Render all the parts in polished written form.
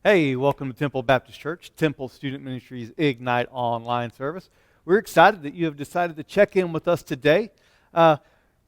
Hey, welcome to Temple Baptist Church, Temple Student Ministries Ignite online service. We're excited that you have decided to check in with us today.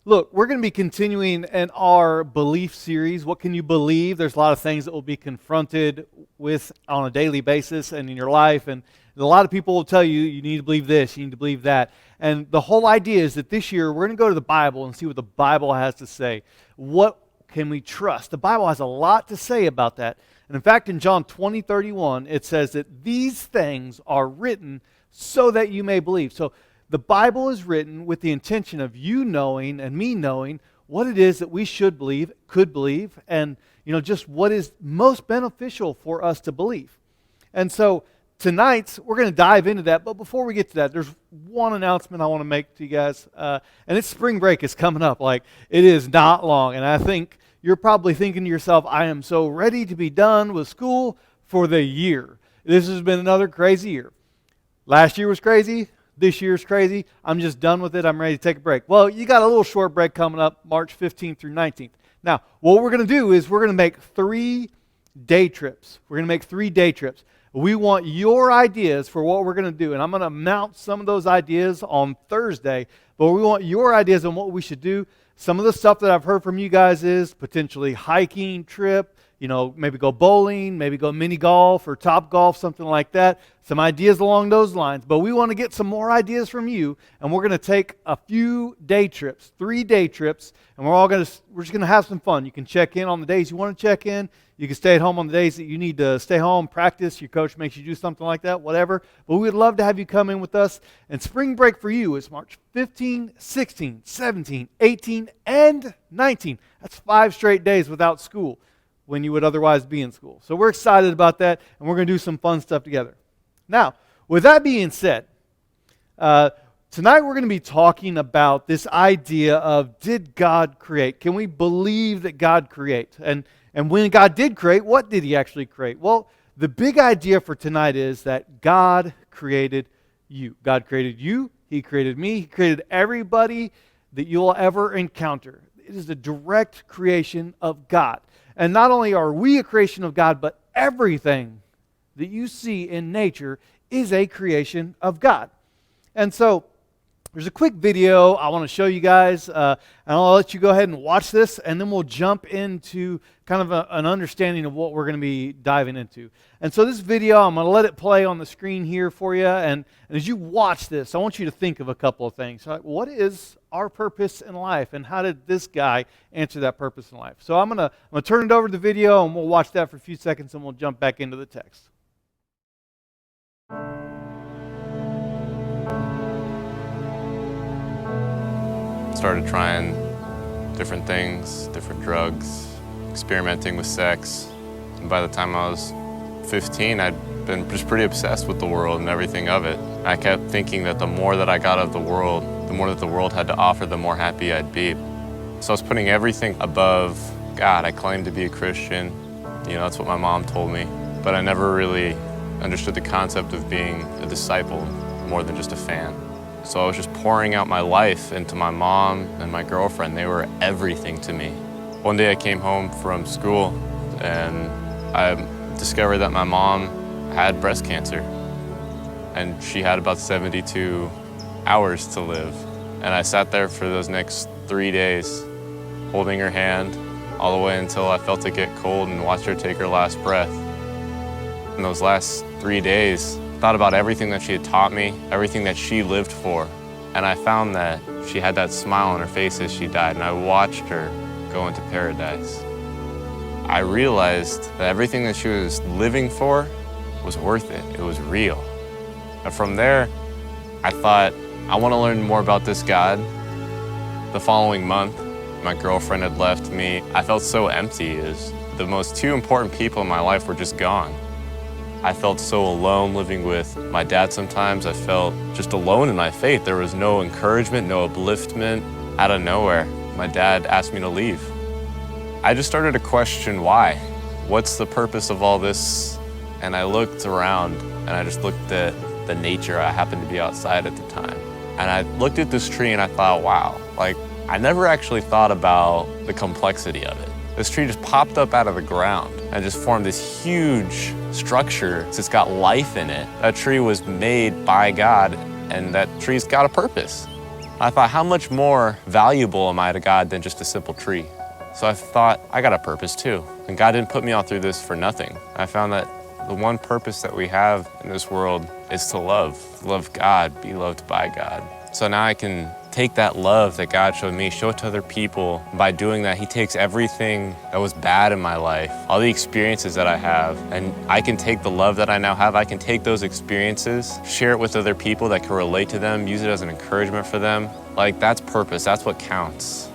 Look, we're going to be continuing in our belief series. What can you believe? There's a lot of things that will be confronted with on a daily basis and in your life. And a lot of people will tell you, you need to believe this, you need to believe that. And the whole idea is that this year we're going to go to the Bible and see what the Bible has to say. What can we trust? The Bible has a lot to say about that. And in fact, in John 20:31, it says that these things are written so that you may believe. So the Bible is written with the intention of you knowing and me knowing what it is that we should believe, could believe, and just what is most beneficial for us to believe. And so tonight, we're going to dive into that. But before we get to that, there's one announcement I want to make to you guys. And it's spring break is coming up. Like, it is not long. And I think you're probably thinking to yourself, I am so ready to be done with school for the year. This has been another crazy year. Last year was crazy. This year's crazy. I'm just done with it. I'm ready to take a break. Well, you got a little short break coming up March 15th through 19th. Now, what we're going to do is we're going to make 3 day trips. We're going to make 3 day trips. We want your ideas for what we're going to do. And I'm going to announce some of those ideas on Thursday. But we want your ideas on what we should do. Some of the stuff that I've heard from you guys is potentially hiking trip, maybe go bowling, maybe go mini golf or top golf, something like that. Some ideas along those lines. But we want to get some more ideas from you, and we're going to take a few day trips, 3 day trips, and we're just going to have some fun. You can check in on the days you want to check in. You can stay at home on the days that you need to stay home, practice. Your coach makes you do something like that, whatever. But we'd love to have you come in with us. And spring break for you is March 15, 16, 17, 18, and 19. That's 5 straight days without school when you would otherwise be in school. So we're excited about that, and we're going to do some fun stuff together. Now, with that being said, tonight we're going to be talking about this idea of, did God create? Can we believe that God creates? And when God did create, what did He actually create? Well, the big idea for tonight is that God created you. God created you. He created me. He created everybody that you'll ever encounter. It is a direct creation of God. And not only are we a creation of God, but everything that you see in nature is a creation of God. And so there's a quick video I want to show you guys, and I'll let you go ahead and watch this, and then we'll jump into kind of an understanding of what we're going to be diving into. And so this video, I'm going to let it play on the screen here for you, and as you watch this, I want you to think of a couple of things. Like, what is our purpose in life, and how did this guy answer that purpose in life? So I'm going to turn it over to the video, and we'll watch that for a few seconds, and we'll jump back into the text. Started trying different things, different drugs, experimenting with sex. And by the time I was 15, I'd been just pretty obsessed with the world and everything of it. I kept thinking that the more that I got of the world, the more that the world had to offer, the more happy I'd be. So I was putting everything above God. I claimed to be a Christian. That's what my mom told me. But I never really understood the concept of being a disciple more than just a fan. So I was just pouring out my life into my mom and my girlfriend. They were everything to me. One day I came home from school and I discovered that my mom had breast cancer. And she had about 72 hours to live. And I sat there for those next 3 days, holding her hand all the way until I felt it get cold and watched her take her last breath. In those last 3 days, thought about everything that she had taught me, everything that she lived for. And I found that she had that smile on her face as she died, and I watched her go into paradise. I realized that everything that she was living for was worth it. It was real. And from there, I thought, I want to learn more about this God. The following month, my girlfriend had left me. I felt so empty, as the most 2 important people in my life were just gone. I felt so alone living with my dad sometimes. I felt just alone in my faith. There was no encouragement, no upliftment. Out of nowhere, my dad asked me to leave. I just started to question why. What's the purpose of all this? And I looked around and I just looked at the nature. I happened to be outside at the time. And I looked at this tree and I thought, wow, I never actually thought about the complexity of it. This tree just popped up out of the ground and just formed this huge structure. It's got life in it. That tree was made by God, and that tree's got a purpose. I thought, how much more valuable am I to God than just a simple tree? So I thought, I got a purpose too. And God didn't put me all through this for nothing. I found that the one purpose that we have in this world is to love God, be loved by God. So now I can take that love that God showed me, show it to other people. By doing that, He takes everything that was bad in my life, all the experiences that I have, and I can take the love that I now have, I can take those experiences, share it with other people that can relate to them, use it as an encouragement for them. Like, that's purpose, that's what counts.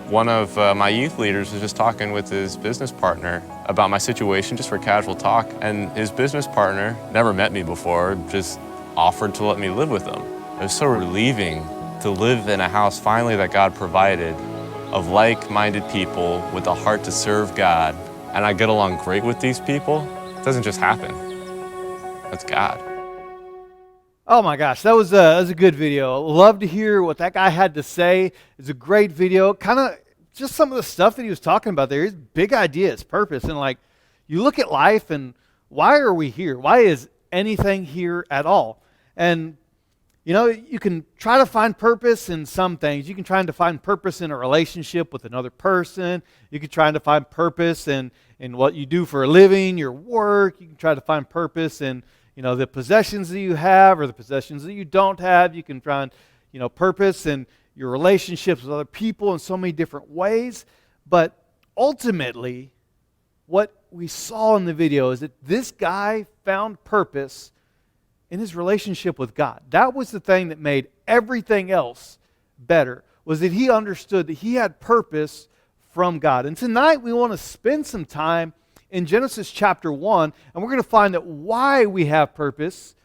One of my youth leaders was just talking with his business partner about my situation, just for casual talk, and his business partner never met me before, just offered to let me live with him. It was so relieving to live in a house finally that God provided of like-minded people with a heart to serve God, and I get along great with these people. It doesn't just happen. That's God. Oh my gosh, that was a good video. Love to hear what that guy had to say. It's a great video. Kind of just some of the stuff that he was talking about there. His big ideas, purpose, and like you look at life and why are we here? Why is anything here at all? And you know, you can try to find purpose in some things. You can try to find purpose in a relationship with another person. You can try to find purpose in what you do for a living, your work. You can try to find purpose in, you know, the possessions that you have or the possessions that you don't have. You can find, you know, purpose in your relationships with other people in so many different ways. But ultimately, what we saw in the video is that this guy found purpose in his relationship with God. That was the thing that made everything else better, was that he understood that he had purpose from God. And tonight we want to spend some time in Genesis chapter 1, and we're going to find that why we have purpose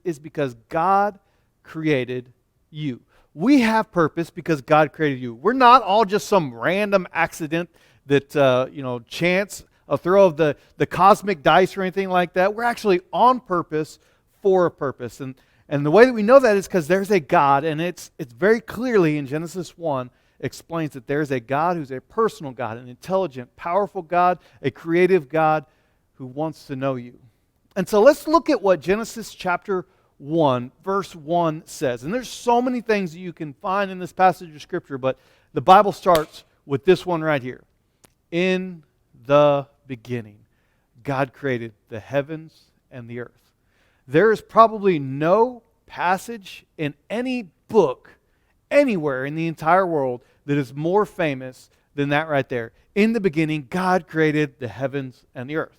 is because God created you. We have purpose because God created you. We're not all just some random accident that, chance, a throw of the cosmic dice or anything like that. We're actually on purpose for a purpose. And the way that we know that is because there's a God, and it's very clearly in Genesis 1 explains that there's a God who's a personal God, an intelligent, powerful God, a creative God who wants to know you. And so let's look at what Genesis chapter 1, verse 1 says. And there's so many things that you can find in this passage of Scripture, but the Bible starts with this one right here. In the beginning, God created the heavens and the earth. There is probably no passage in any book anywhere in the entire world that is more famous than that right there. In the beginning, God created the heavens and the earth.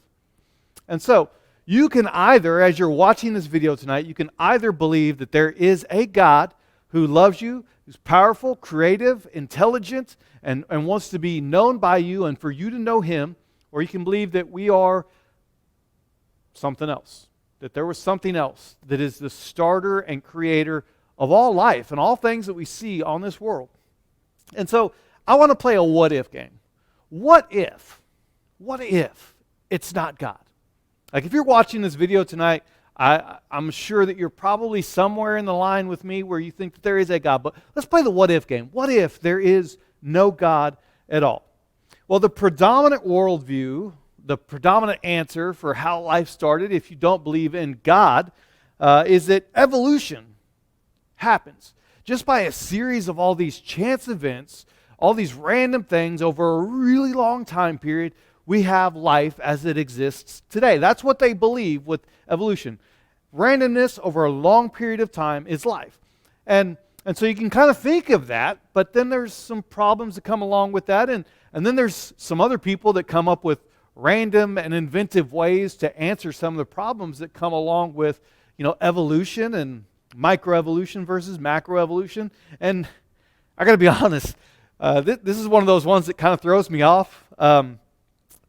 And so, you can either, as you're watching this video tonight, you can either believe that there is a God who loves you, who's powerful, creative, intelligent, and wants to be known by you and for you to know Him, or you can believe that we are something else, that there was something else that is the starter and creator of all life and all things that we see on this world. And so I want to play a what-if game. What if it's not God? Like if you're watching this video tonight, I'm sure that you're probably somewhere in the line with me where you think that there is a God. But let's play the what-if game. What if there is no God at all? Well, the predominant worldview, the predominant answer for how life started, if you don't believe in God, is that evolution happens. Just by a series of all these chance events, all these random things over a really long time period, we have life as it exists today. That's what they believe with evolution. Randomness over a long period of time is life. And so you can kind of think of that, but then there's some problems that come along with that, and then there's some other people that come up with random and inventive ways to answer some of the problems that come along with, evolution and microevolution versus macroevolution. And I got to be honest, this is one of those ones that kind of throws me off.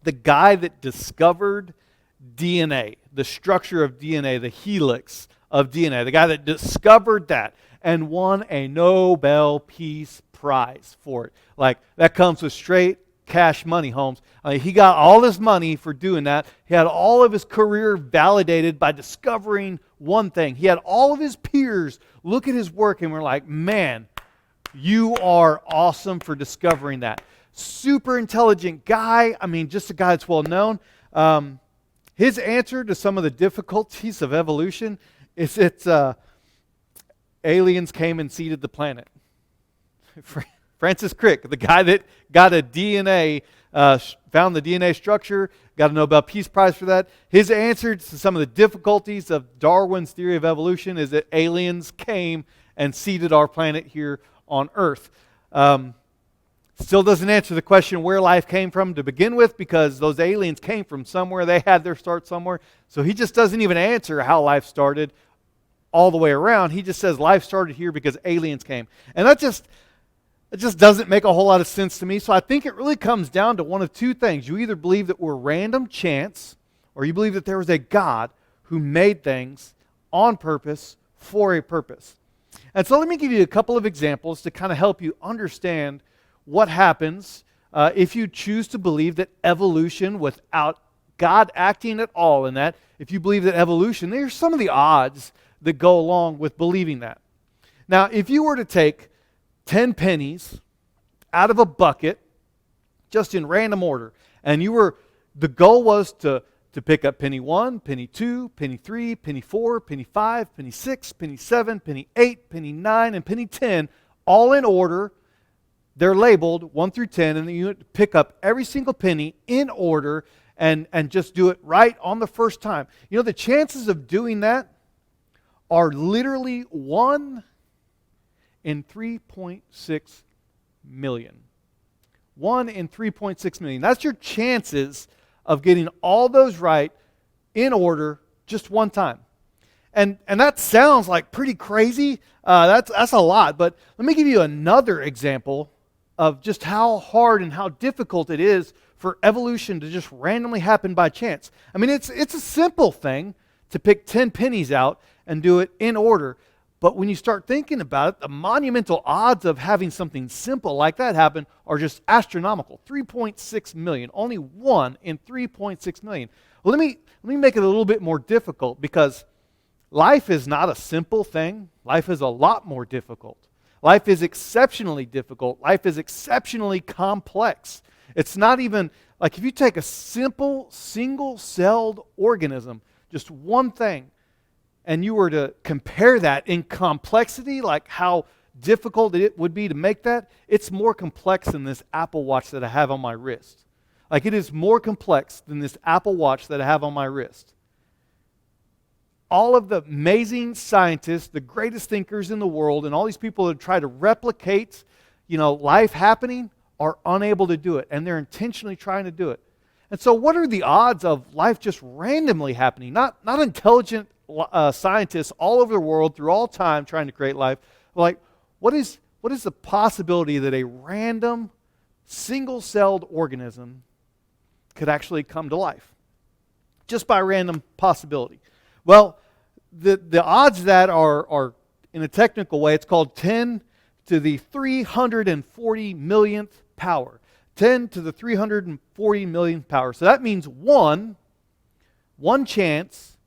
The guy that discovered DNA, the structure of DNA, the helix of DNA, the guy that discovered that and won a Nobel Peace Prize for it. Like, that comes with straight cash money, Holmes. He got all this money for doing that. He had all of his career validated by discovering one thing. He had all of his peers look at his work and were like, man, You are awesome for discovering that. Super intelligent guy. I mean, just a guy that's well known. His answer to some of the difficulties of evolution is that aliens came and seeded the planet. Francis Crick, the guy that got a DNA, found the DNA structure, got a Nobel Peace Prize for that. His answer to some of the difficulties of Darwin's theory of evolution is that aliens came and seeded our planet here on Earth. Still doesn't answer the question where life came from to begin with, because those aliens came from somewhere. They had their start somewhere. So he just doesn't even answer how life started all the way around. He just says life started here because aliens came. And it just doesn't make a whole lot of sense to me. So I think it really comes down to one of two things. You either believe that we're random chance, or you believe that there was a God who made things on purpose for a purpose. And so let me give you a couple of examples to kind of help you understand what happens if you choose to believe that evolution without God acting at all in that. If you believe that evolution, there's some of the odds that go along with believing that. Now, if you were to take 10 pennies out of a bucket, just in random order, and the goal was to pick up penny 1, penny 2, penny 3, penny 4, penny 5, penny 6, penny 7, penny 8, penny 9, and penny 10, all in order. They're labeled 1 through 10, and then you pick up every single penny in order and just do it right on the first time. You know, the chances of doing that are literally 1 in 3.6 million. 1 in 3.6 million. That's your chances of getting all those right in order just one time. And that sounds like pretty crazy. That's a lot. But let me give you another example of just how hard and how difficult it is for evolution to just randomly happen by chance. I mean, it's a simple thing to pick 10 pennies out and do it in order. But when you start thinking about it, the monumental odds of having something simple like that happen are just astronomical. 3.6 million. Only 1 in 3.6 million. Well, let me make it a little bit more difficult, because life is not a simple thing. Life is a lot more difficult. Life is exceptionally difficult. Life is exceptionally complex. It's not even, like if you take a simple, single-celled organism, just one thing, and you were to compare that in complexity, like how difficult it would be to make that, it's more complex than this Apple Watch that I have on my wrist. Like, it is more complex than this Apple Watch that I have on my wrist. All of the amazing scientists, the greatest thinkers in the world, and all these people that try to replicate, life happening, are unable to do it, and they're intentionally trying to do it. And so what are the odds of life just randomly happening? Not intelligent scientists all over the world through all time trying to create life. Like, what is the possibility that a random, single-celled organism could actually come to life? Just by random possibility. Well, the odds of that are, in a technical way, it's called 10 to the 340 millionth power. 10 to the 340 millionth power. So that means one chance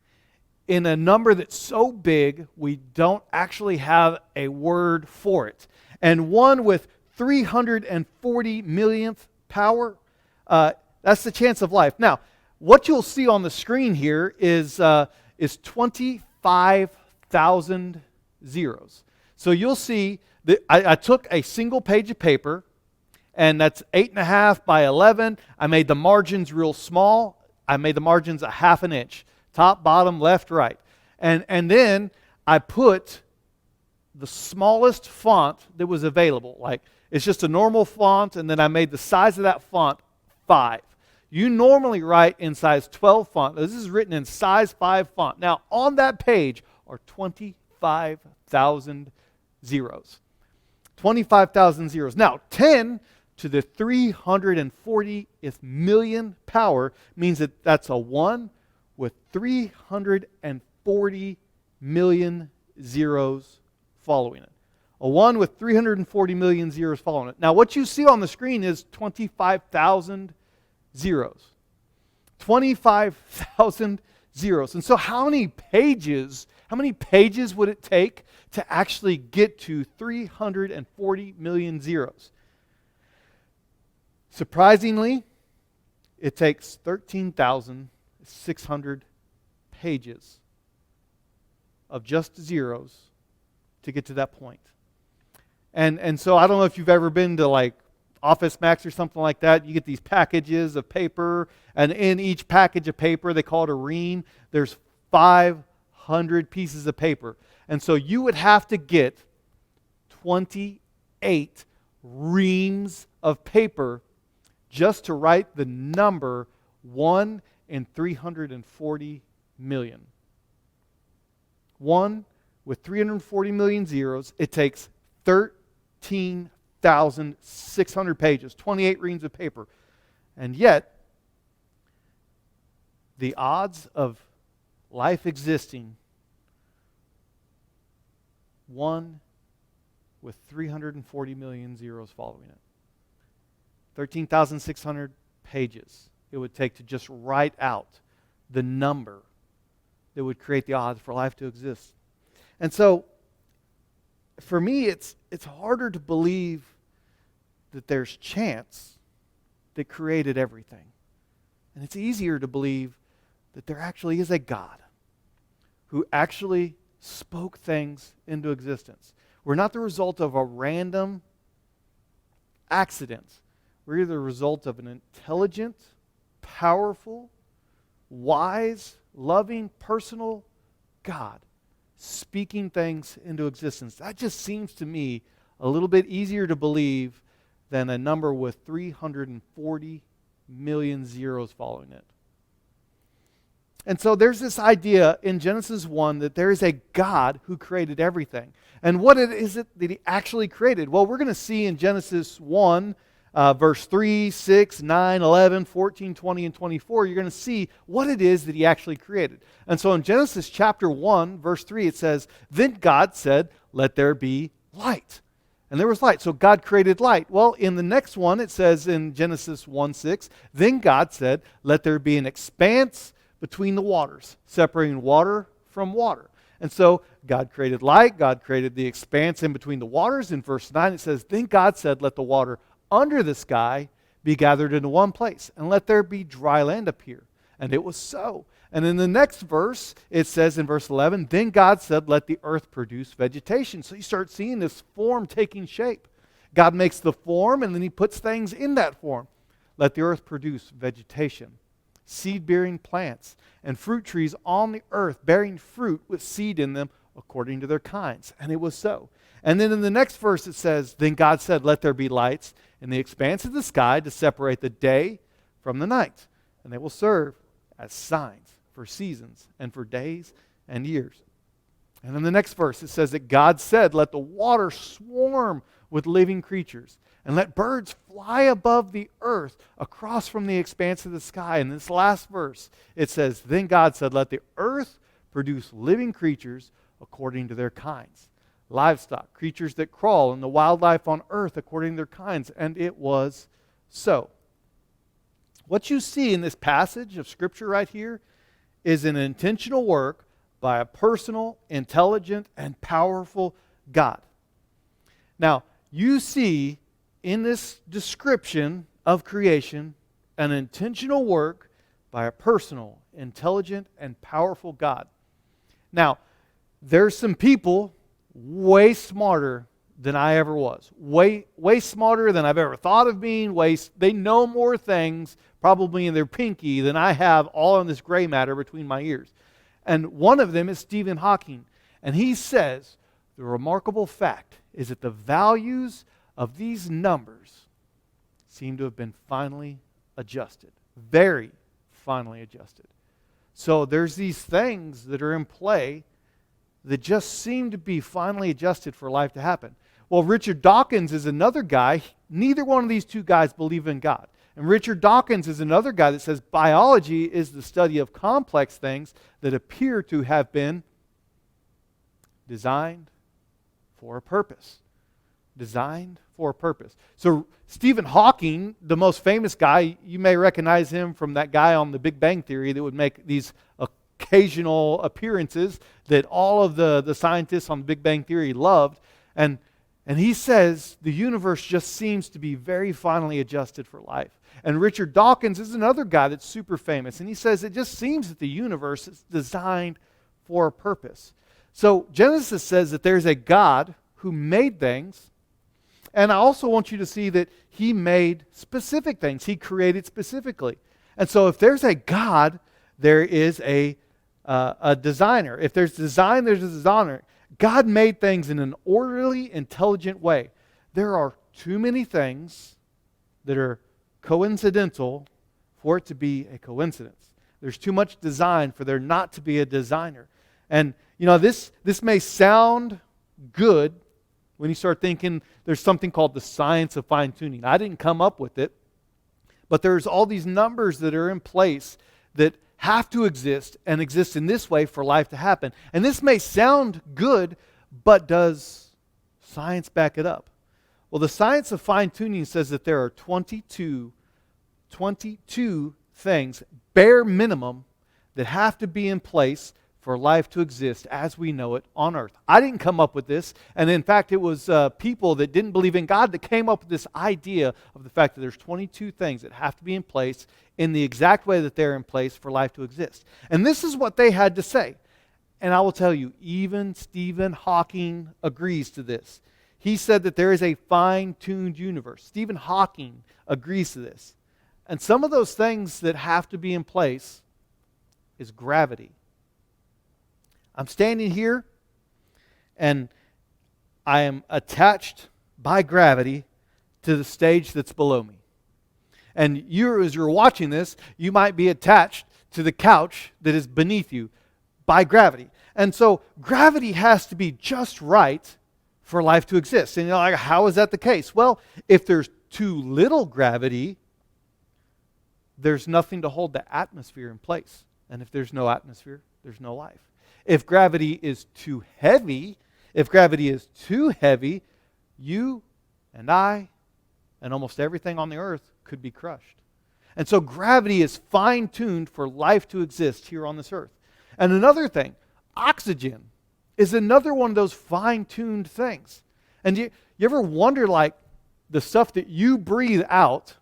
in a number that's so big we don't actually have a word for it. And 1 with 340 millionth power, that's the chance of life. Now, what you'll see on the screen here is 25,000 zeros. So you'll see that I took a single page of paper, and that's 8.5 by 11. I made the margins real small. I made the margins 1/2 inch. Top, bottom, left, right. And then I put the smallest font that was available. Like, it's just a normal font, and then I made the size of that font 5. You normally write in size 12 font. This is written in size 5 font. Now, on that page are 25,000 zeros. 25,000 zeros. Now, 10 to the 340th million power means that that's a 1 with 340 million zeros following it. A 1 with 340 million zeros following it. Now, what you see on the screen is 25,000 zeros. 25,000 zeros. And so how many pages would it take to actually get to 340 million zeros. Surprisingly, it takes 13,600 pages of just zeros to get to that point. And so I don't know if you've ever been to like Office Max or something like that. You get these packages of paper, and in each package of paper, they call it a ream, there's 500 pieces of paper. And so you would have to get 28 reams of paper just to write the number 1 in 340 million. 1 with 340 million zeros. It takes 13,600 pages, 28 reams of paper. And yet, the odds of life existing, 1 with 340 million zeros following it. 13,600 pages it would take to just write out the number that would create the odds for life to exist. And so, for me, it's harder to believe that there's chance that created everything. And it's easier to believe that there actually is a God who actually spoke things into existence. We're not the result of a random accident. We're the result of an intelligent, powerful, wise, loving, personal God speaking things into existence. That just seems to me a little bit easier to believe than a number with 340 million zeros following it. And so there's this idea in Genesis 1 that there is a God who created everything. And what is it that he actually created? Well, we're going to see in Genesis 1, verse 3, 6, 9, 11, 14, 20, and 24, you're going to see what it is that he actually created. And so in Genesis chapter 1, verse 3, it says, "Then God said, 'Let there be light.' And there was light." So God created light. Well, in the next one, it says in Genesis 1:6, "Then God said, 'Let there be an expanse between the waters, separating water from water.'" And so God created light. God created the expanse in between the waters. In verse 9, it says, "Then God said, 'Let the water under the sky be gathered into one place, and let there be dry land appear.' And it was so." And in the next verse, it says in verse 11, "Then God said, 'Let the earth produce vegetation.'" So you start seeing this form taking shape. God makes the form, and then he puts things in that form. "Let the earth produce vegetation, seed-bearing plants, and fruit trees on the earth, bearing fruit with seed in them according to their kinds." And it was so. And then in the next verse it says, "Then God said, 'Let there be lights in the expanse of the sky to separate the day from the night, and they will serve as signs for seasons and for days and years.'" And in the next verse it says that God said, "Let the water swarm with living creatures, and let birds fly above the earth across from the expanse of the sky." And this last verse, it says, "Then God said, 'Let the earth produce living creatures according to their kinds, livestock, creatures that crawl, and the wildlife on earth according to their kinds.' And it was so." What you see in this passage of Scripture right here is an intentional work by a personal, intelligent, and powerful God. Now, you see in this description of creation an intentional work by a personal, intelligent, and powerful God. Now, there's some people way smarter than I ever was. Way smarter than I've ever thought of being. They know more things, probably in their pinky, than I have all in this gray matter between my ears. And one of them is Stephen Hawking. And he says, the remarkable fact is that the values of these numbers seem to have been finely adjusted. Very finely adjusted. So there's these things that are in play that just seem to be finely adjusted for life to happen. Well, Richard Dawkins is another guy. Neither one of these two guys believe in God. And Richard Dawkins is another guy that says biology is the study of complex things that appear to have been designed for a purpose. Designed for a purpose. So Stephen Hawking, the most famous guy, you may recognize him from that guy on the Big Bang Theory that would make these occasional appearances that all of the scientists on the Big Bang Theory loved. And he says the universe just seems to be very finely adjusted for life. And Richard Dawkins is another guy that's super famous. And he says it just seems that the universe is designed for a purpose. So Genesis says that there's a God who made things. And I also want you to see that he made specific things. He created specifically. And so if there's a God, there is a designer. If there's design, there's a designer. God made things in an orderly, intelligent way. There are too many things that are coincidental for it to be a coincidence. There's too much design for there not to be a designer. And this may sound good when you start thinking there's something called the science of fine-tuning. I didn't come up with it, but there's all these numbers that are in place that have to exist and exist in this way for life to happen. And this may sound good, but does science back it up? Well, the science of fine-tuning says that there are 22 things, bare minimum, that have to be in place for life to exist as we know it on earth. I didn't come up with this, and in fact, it was people that didn't believe in God that came up with this idea of the fact that there's 22 things that have to be in place in the exact way that they're in place for life to exist. And this is what they had to say. And I will tell you, even Stephen Hawking agrees to this. He said that there is a fine-tuned universe. Stephen Hawking agrees to this. And some of those things that have to be in place is gravity. I'm standing here, and I am attached by gravity to the stage that's below me. And as you're watching this, you might be attached to the couch that is beneath you by gravity. And so gravity has to be just right for life to exist. And how is that the case? Well, if there's too little gravity, there's nothing to hold the atmosphere in place. And if there's no atmosphere, there's no life. If gravity is too heavy, you and I and almost everything on the earth could be crushed. And so gravity is fine-tuned for life to exist here on this earth. And another thing, oxygen is another one of those fine-tuned things. And you ever wonder, the stuff that you breathe out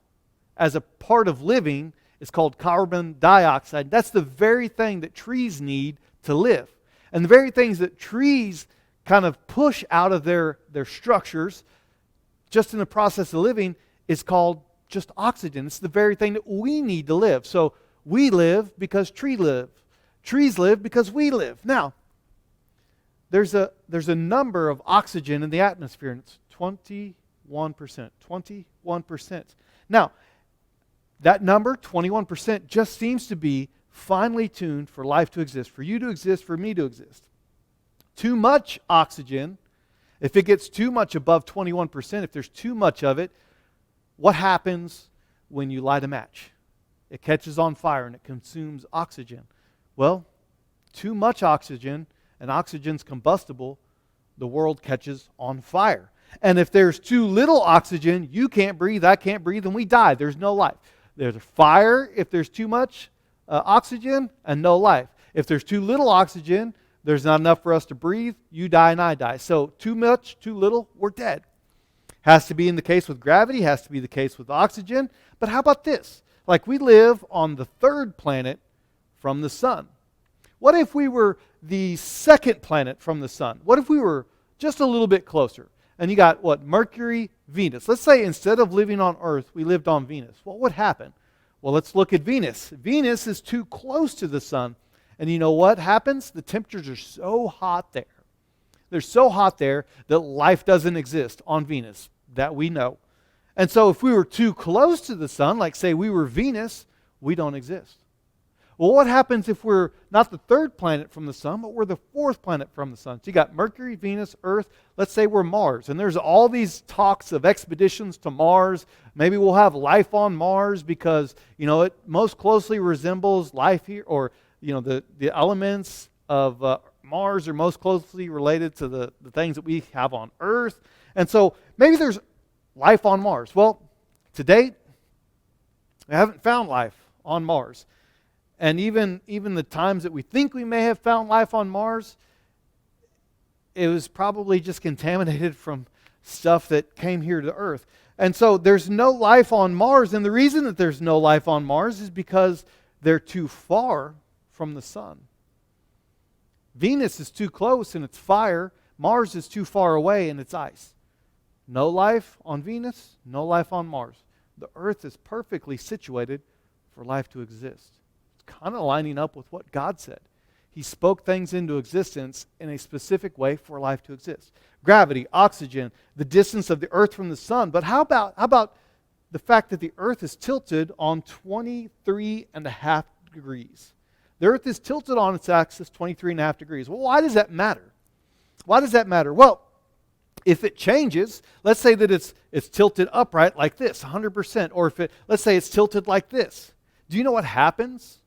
as a part of living is called carbon dioxide. That's the very thing that trees need to live. And the very things that trees kind of push out of their structures just in the process of living is called just oxygen. It's the very thing that we need to live. So we live because trees live. Trees live because we live. Now, there's a number of oxygen in the atmosphere, and it's 21%. 21%. Now, that number, 21%, just seems to be finely tuned for life to exist, for you to exist, for me to exist. Too much oxygen, if it gets too much above 21%, if there's too much of it, what happens when you light a match? It catches on fire and it consumes oxygen. Well, too much oxygen, and oxygen's combustible, the world catches on fire. And if there's too little oxygen, you can't breathe, I can't breathe, and we die. There's no life. There's a fire if there's too much oxygen, and no life. If there's too little oxygen, there's not enough for us to breathe, you die and I die. So too much, too little, we're dead. Has to be in the case with gravity, has to be the case with oxygen. But how about this? We live on the third planet from the sun. What if we were the second planet from the sun? What if we were just a little bit closer? And you got Mercury, Venus. Let's say instead of living on Earth, we lived on Venus. What would happen? Well, let's look at Venus. Venus is too close to the sun. And you know what happens? The temperatures are so hot there. They're so hot there that life doesn't exist on Venus, that we know. And so if we were too close to the sun, like say we were Venus, we don't exist. Well, what happens if we're not the third planet from the sun, but we're the fourth planet from the sun? So you got Mercury, Venus, Earth. Let's say we're Mars. And there's all these talks of expeditions to Mars. Maybe we'll have life on Mars because, it most closely resembles life here, or, the elements of Mars are most closely related to the things that we have on Earth. And so maybe there's life on Mars. Well, to date, we haven't found life on Mars. And even the times that we think we may have found life on Mars, it was probably just contaminated from stuff that came here to Earth. And so there's no life on Mars, and the reason that there's no life on Mars is because they're too far from the sun. Venus is too close and it's fire. Mars is too far away and it's ice. No life on Venus, no life on Mars. The Earth is perfectly situated for life to exist. It's kind of lining up with what God said. He spoke things into existence in a specific way for life to exist. Gravity, oxygen, the distance of the Earth from the sun. But how about the fact that the Earth is tilted on 23.5 degrees? The Earth is tilted on its axis 23.5 degrees. Well, why does that matter? Why does that matter? Well, if it changes, let's say that it's tilted upright like this, 100%, or let's say it's tilted like this. Do you know what happens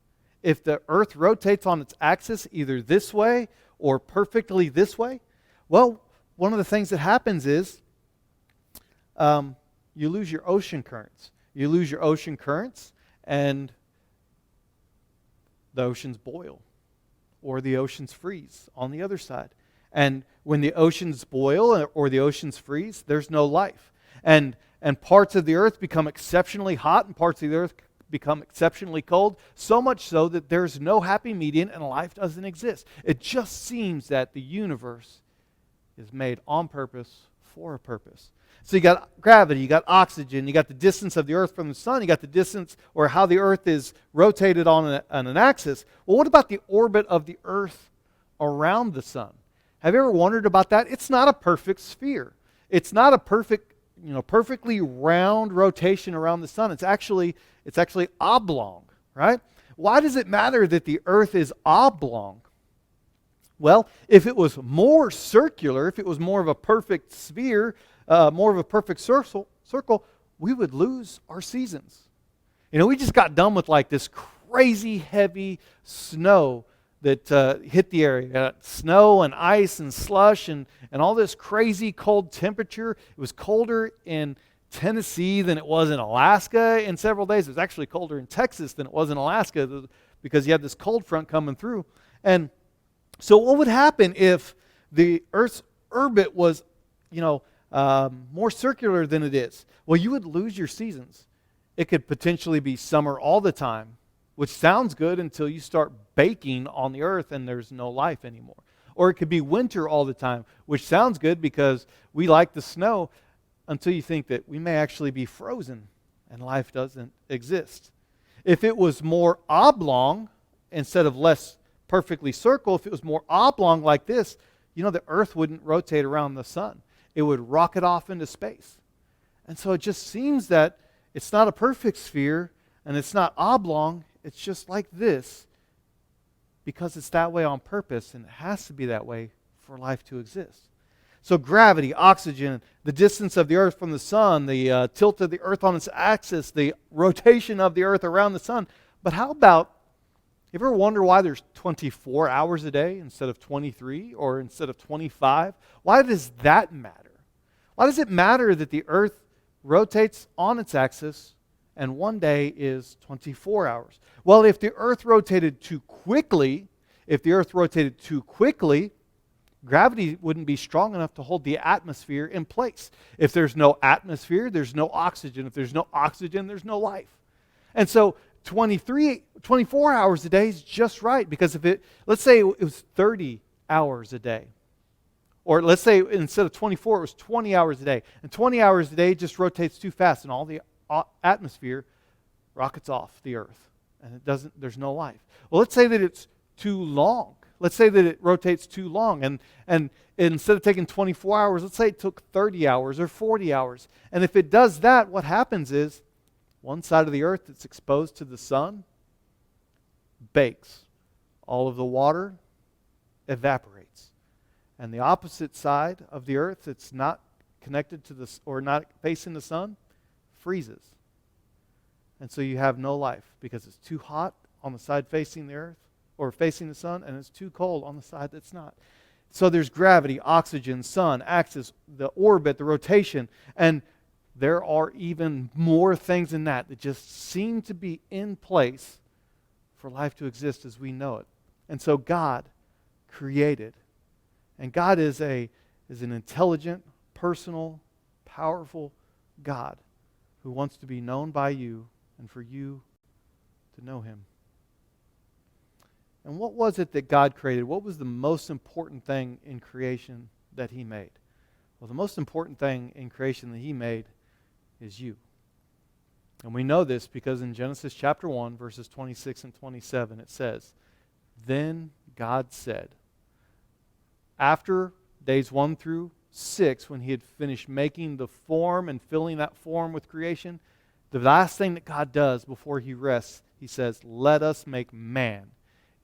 if the Earth rotates on its axis either this way or perfectly this way? Well, one of the things that happens is you lose your ocean currents. You lose your ocean currents, and the oceans boil, or the oceans freeze on the other side. And when the oceans boil or the oceans freeze, there's no life. And parts of the earth become exceptionally hot and parts of the earth become exceptionally cold, so much so that there's no happy median and life doesn't exist. It just seems that the universe is made on purpose for a purpose. So you got gravity, you got oxygen, you got the distance of the earth from the sun, you got the distance or how the earth is rotated on an axis. Well, what about the orbit of the earth around the sun? Have you ever wondered about that? It's not a perfect sphere. It's not a perfectly round rotation around the sun. It's actually oblong, right? Why does it matter that the earth is oblong? Well, if it was more circular, if it was more of a perfect sphere, more of a perfect circle, we would lose our seasons. We just got done with like this crazy heavy snow that hit the area. Snow and ice and slush and all this crazy cold temperature. It was colder in Tennessee than it was in Alaska in several days. It was actually colder in Texas than it was in Alaska because you had this cold front coming through. And so what would happen if the Earth's orbit was, more circular than it is? Well, you would lose your seasons. It could potentially be summer all the time, which sounds good until you start baking on the earth and there's no life anymore. Or it could be winter all the time, which sounds good because we like the snow until you think that we may actually be frozen and life doesn't exist. If it was more oblong instead of less perfectly circle, if it was more oblong like this, the earth wouldn't rotate around the sun. It would rocket off into space. And so it just seems that it's not a perfect sphere and it's not oblong. It's just like this because it's that way on purpose, and it has to be that way for life to exist. So gravity, oxygen, the distance of the earth from the sun, the tilt of the earth on its axis, the rotation of the earth around the sun. But how about, you ever wonder why there's 24 hours a day instead of 23 or instead of 25? Why does that matter? Why does it matter that the earth rotates on its axis and one day is 24 hours? Well, if the earth rotated too quickly, gravity wouldn't be strong enough to hold the atmosphere in place. If there's no atmosphere, there's no oxygen. If there's no oxygen, there's no life. And so 24 hours a day is just right, because let's say it was 30 hours a day. Or let's say instead of 24, it was 20 hours a day. And 20 hours a day just rotates too fast, and all the atmosphere rockets off the earth. And there's no life. Well, let's say that it's too long. Let's say that it rotates too long. And instead of taking 24 hours, let's say it took 30 hours or 40 hours. And if it does that, what happens is one side of the earth that's exposed to the sun bakes. All of the water evaporates. And the opposite side of the earth that's not connected to or not facing the sun freezes. And so you have no life because it's too hot on the side facing the earth or facing the sun, and it's too cold on the side that's not. So there's gravity, oxygen, sun, axis, the orbit, the rotation, and there are even more things than that just seem to be in place for life to exist as we know it. And so God created. And God is an intelligent, personal, powerful God who wants to be known by you and for you to know him. And what was it that God created? What was the most important thing in creation that he made? Well, the most important thing in creation that he made is you. And we know this because in Genesis chapter 1, verses 26 and 27, it says, "Then God said," after days 1 through 6, when he had finished making the form and filling that form with creation, the last thing that God does before he rests, he says, "Let us make man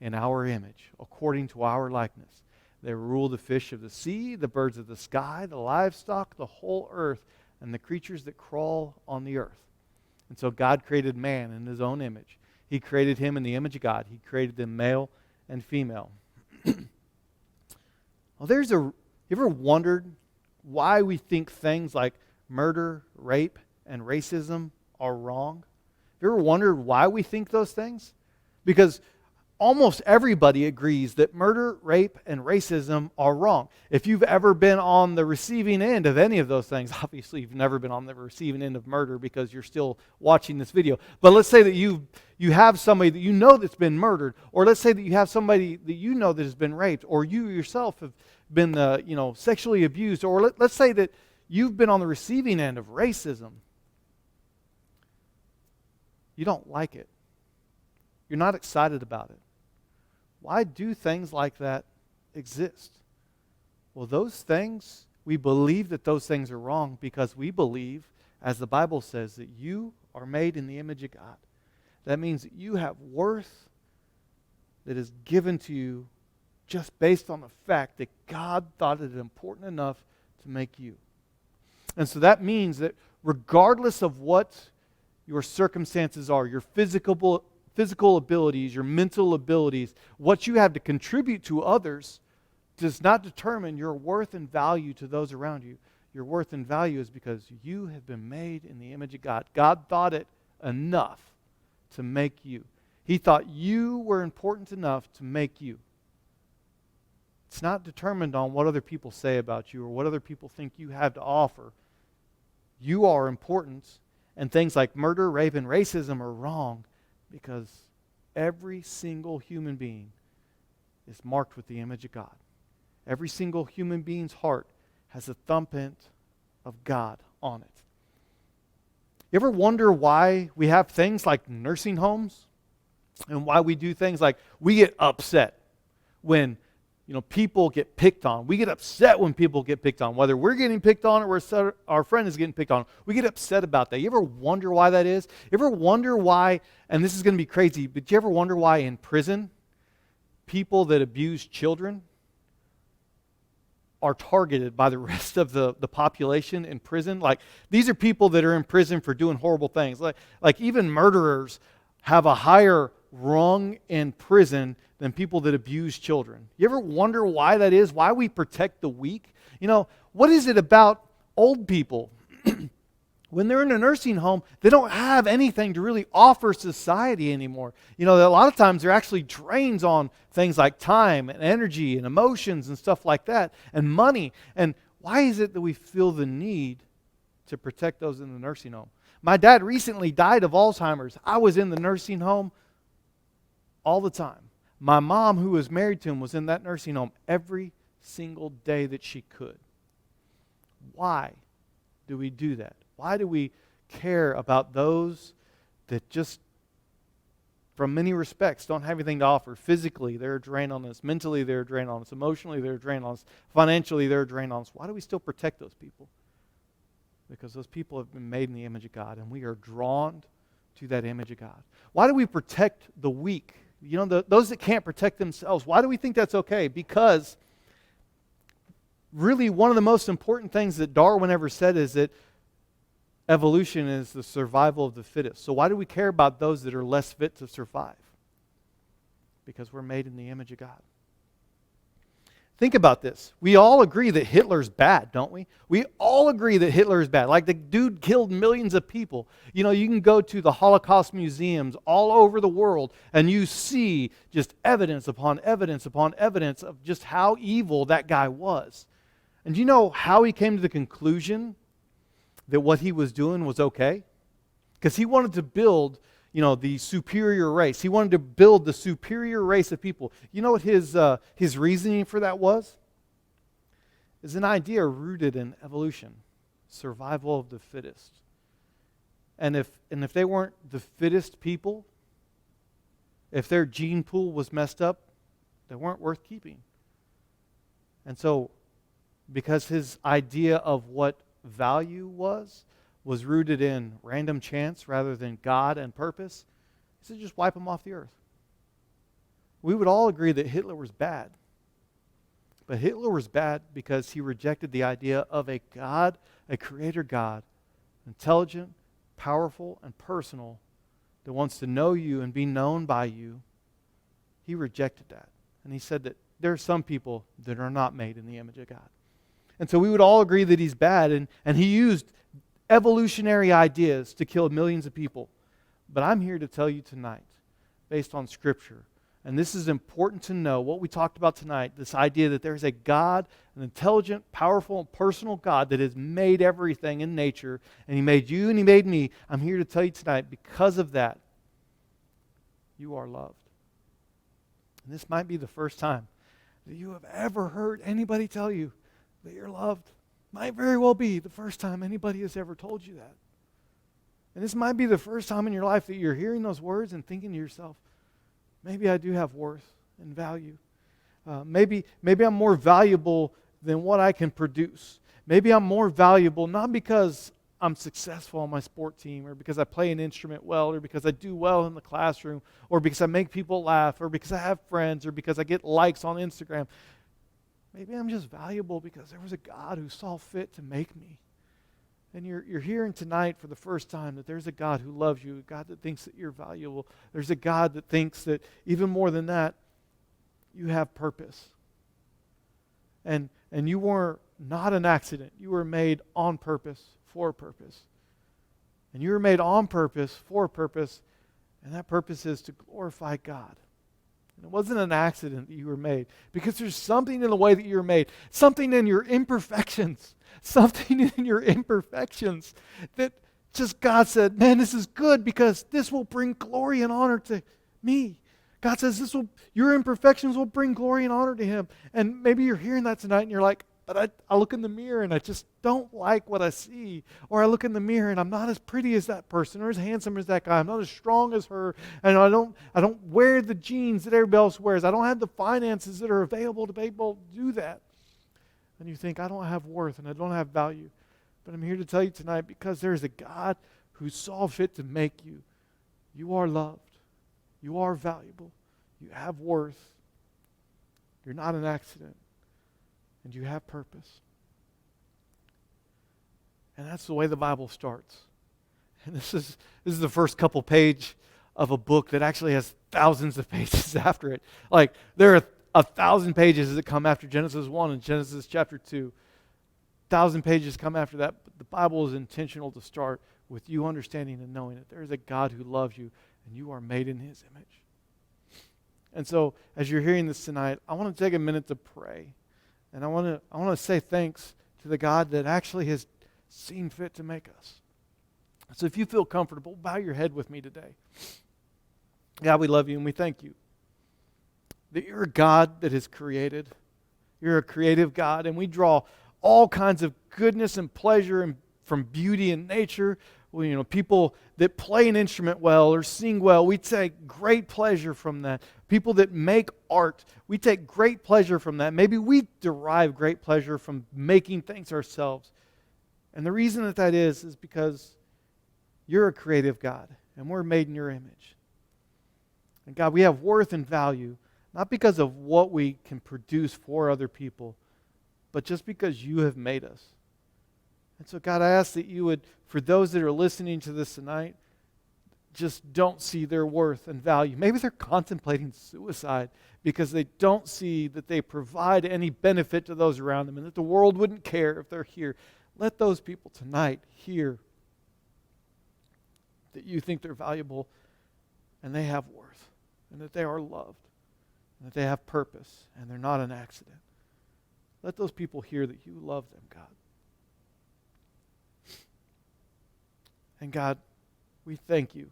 in our image, according to our likeness. They rule the fish of the sea, the birds of the sky, the livestock, the whole earth, and the creatures that crawl on the earth." And so God created man in his own image. He created him in the image of God. He created them male and female. Well, you ever wondered why we think things like murder, rape, and racism are wrong? Have you ever wondered why we think those things? Because almost everybody agrees that murder, rape, and racism are wrong. If you've ever been on the receiving end of any of those things, obviously you've never been on the receiving end of murder because you're still watching this video. But let's say that you have somebody that you know that's been murdered, or let's say that you have somebody that you know that has been raped, or you yourself have been sexually abused, or let's say that you've been on the receiving end of racism. You don't like it. You're not excited about it. Why do things like that exist? Well, those things, we believe that those things are wrong because we believe, as the Bible says, that you are made in the image of God. That means that you have worth that is given to you just based on the fact that God thought it important enough to make you. And so that means that regardless of what your circumstances are, your physical abilities, your mental abilities, what you have to contribute to others does not determine your worth and value to those around you. Your worth and value is because you have been made in the image of God. God thought it enough to make you. He thought you were important enough to make you. It's not determined on what other people say about you or what other people think you have to offer. You are important, and things like murder, rape, and racism are wrong because every single human being is marked with the image of God. Every single human being's heart has a thumbprint of God on it. You ever wonder why we have things like nursing homes and why we do things like we get upset when people get picked on? We get upset when people get picked on, whether we're getting picked on or our friend is getting picked on. We get upset about that. You ever wonder why that is? You ever wonder why, and this is going to be crazy, but you ever wonder why in prison, people that abuse children are targeted by the rest of the population in prison? Like, these are people that are in prison for doing horrible things. Like even murderers have a higher rung in prison than people that abuse children. You ever wonder why that is? Why we protect the weak? What is it about old people? When they're in a nursing home, they don't have anything to really offer society anymore. A lot of times they're actually drains on things like time and energy and emotions and stuff like that, and money. And why is it that we feel the need to protect those in the nursing home? My dad recently died of Alzheimer's. I was in the nursing home all the time. My mom, who was married to him, was in that nursing home every single day that she could. Why do we do that? Why do we care about those that just, from many respects, don't have anything to offer? Physically, they're a drain on us. Mentally, they're a drain on us. Emotionally, they're a drain on us. Financially, they're a drain on us. Why do we still protect those people? Because those people have been made in the image of God, and we are drawn to that image of God. Why do we protect the weak? Those that can't protect themselves. Why do we think that's okay? Because really one of the most important things that Darwin ever said is that evolution is the survival of the fittest. So why do we care about those that are less fit to survive? Because we're made in the image of God. Think about this. We all agree that Hitler's bad, don't we? We all agree that Hitler is bad. Like, the dude killed millions of people. You know, you can go to the Holocaust museums all over the world and you see just evidence upon evidence upon evidence of just how evil that guy was. And do you know how he came to the conclusion that what he was doing was okay? Because he wanted to build, you know, the superior race. He wanted to build the superior race of people. You know what his reasoning for that was? Is an idea rooted in evolution, survival of the fittest. And if they weren't the fittest people, if their gene pool was messed up, they weren't worth keeping. And so, because his idea of what value was rooted in random chance rather than God and purpose, he said just wipe them off the earth. We would all agree that Hitler was bad. But Hitler was bad because he rejected the idea of a God, a creator God, intelligent, powerful, and personal, that wants to know you and be known by you. He rejected that. And he said that there are some people that are not made in the image of God. And so we would all agree that he's bad, and he used evolutionary ideas to kill millions of people. But I'm here to tell you tonight, based on Scripture, and this is important to know, what we talked about tonight, this idea that there's a God, an intelligent, powerful, and personal God that has made everything in nature, and He made you and He made me. I'm here to tell you tonight, because of that, you are loved. And this might be the first time that you have ever heard anybody tell you that you're loved. Might very well be the first time anybody has ever told you that. And this might be the first time in your life that you're hearing those words and thinking to yourself, maybe I do have worth and value. Maybe I'm more valuable than what I can produce. Maybe I'm more valuable not because I'm successful on my sport team, or because I play an instrument well, or because I do well in the classroom, or because I make people laugh, or because I have friends, or because I get likes on Instagram. Maybe I'm just valuable because there was a God who saw fit to make me. And you're hearing tonight for the first time that there's a God who loves you, a God that thinks that you're valuable. There's a God that thinks that even more than that, you have purpose. And you were not an accident. You were made on purpose, for a purpose. And you were made on purpose, for a purpose, and that purpose is to glorify God. And it wasn't an accident that you were made, because there's something in the way that you were made, something in your imperfections, that just God said, man, this is good because this will bring glory and honor to me. God says your imperfections will bring glory and honor to Him. And maybe you're hearing that tonight and you're like, but I look in the mirror and I just don't like what I see. Or I look in the mirror and I'm not as pretty as that person, or as handsome as that guy. I'm not as strong as her. And I don't wear the jeans that everybody else wears. I don't have the finances that are available to be able to do that. And you think, I don't have worth and I don't have value. But I'm here to tell you tonight, because there's a God who saw fit to make you. You are loved. You are valuable. You have worth. You're not an accident. And you have purpose. And that's the way the Bible starts. And this is the first couple page of a book that actually has thousands of pages after it. Like, there are 1,000 pages that come after Genesis 1 and Genesis chapter 2. 1,000 pages come after that. But the Bible is intentional to start with you understanding and knowing that there is a God who loves you and you are made in His image. And so, as you're hearing this tonight, I want to take a minute to pray. And I want to say thanks to the God that actually has seen fit to make us. So if you feel comfortable, bow your head with me today. God, we love you and we thank you that you're a God that has created. You're a creative God, and we draw all kinds of goodness and pleasure and from beauty in nature. Well, you know, people that play an instrument well or sing well, we take great pleasure from that. People that make art, we take great pleasure from that. Maybe we derive great pleasure from making things ourselves. And the reason that is because you're a creative God, and we're made in your image. And God, we have worth and value, not because of what we can produce for other people, but just because you have made us. And so, God, I ask that you would, for those that are listening to this tonight, just don't see their worth and value. Maybe they're contemplating suicide because they don't see that they provide any benefit to those around them and that the world wouldn't care if they're here. Let those people tonight hear that you think they're valuable and they have worth and that they are loved and that they have purpose and they're not an accident. Let those people hear that you love them, God. And God, we thank you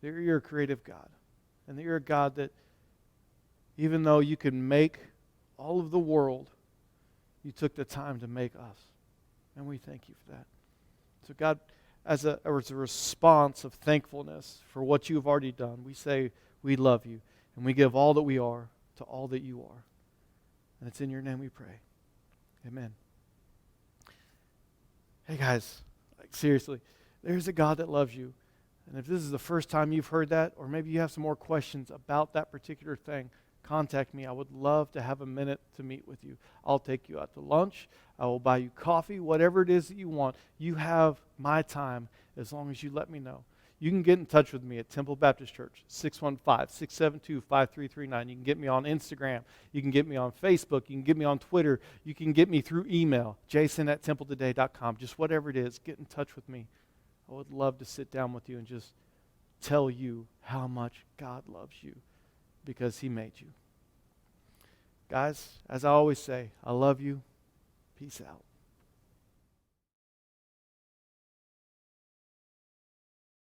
that you're a creative God and that you're a God that even though you can make all of the world, you took the time to make us. And we thank you for that. So God, as a response of thankfulness for what you've already done, we say we love you and we give all that we are to all that you are. And it's in your name we pray. Amen. Hey guys, like seriously, there's a God that loves you. And if this is the first time you've heard that, or maybe you have some more questions about that particular thing, contact me. I would love to have a minute to meet with you. I'll take you out to lunch. I will buy you coffee, whatever it is that you want. You have my time as long as you let me know. You can get in touch with me at Temple Baptist Church, 615-672-5339. You can get me on Instagram. You can get me on Facebook. You can get me on Twitter. You can get me through email, jason@templetoday.com. Just whatever it is, get in touch with me. I would love to sit down with you and just tell you how much God loves you because he made you. Guys, as I always say, I love you. Peace out.